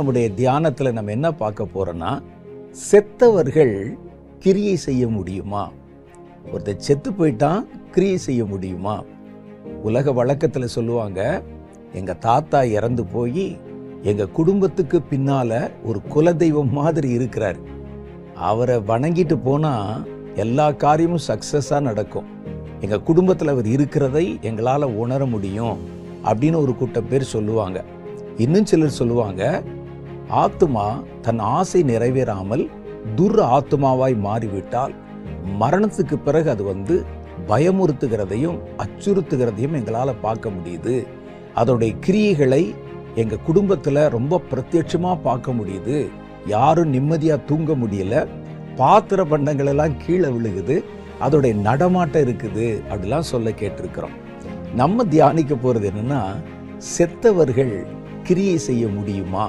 நம்முடைய தியானத்துல நம்ம என்ன பார்க்க போறோம்னா, செத்தவர்கள் கிரியை செய்ய முடியுமா? ஒருத்தர் செத்து போயிட்டான், கிரியை செய்ய முடியுமா? உலக வழக்கத்துல சொல்லுவாங்க, எங்க தாத்தா இறந்து போய் எங்க குடும்பத்துக்கு பின்னால ஒரு குலதெய்வம் மாதிரி இருக்கிறார், அவரை வணங்கிட்டு போனா எல்லா காரியமும் சக்சஸா நடக்கும், எங்க குடும்பத்துல அவர் இருக்கிறதை எங்களால உணர முடியும் அப்படின்னு ஒரு கூட்டம் பேர் சொல்லுவாங்க. இன்னும் சிலர் சொல்லுவாங்க, ஆத்துமா தன் ஆசை நிறைவேறாமல் துர் ஆத்துமாவாய் மாறிவிட்டால் மரணத்துக்கு பிறகு அது பயமுறுத்துகிறதையும் அச்சுறுத்துகிறதையும் எங்களால பார்க்க முடியுது, அதோடைய கிரியைகளை எங்க குடும்பத்துல ரொம்ப பிரத்யட்சமா பார்க்க முடியுது, யாரும் நிம்மதியா தூங்க முடியல, பாத்திர பண்டங்கள் எல்லாம் கீழே விழுகுது, அதோடைய நடமாட்டம் இருக்குது அப்படிலாம் சொல்ல கேட்டிருக்கிறோம். நம்ம தியானிக்க போறது என்னன்னா, செத்தவர்கள் கிரியை செய்ய முடியுமா?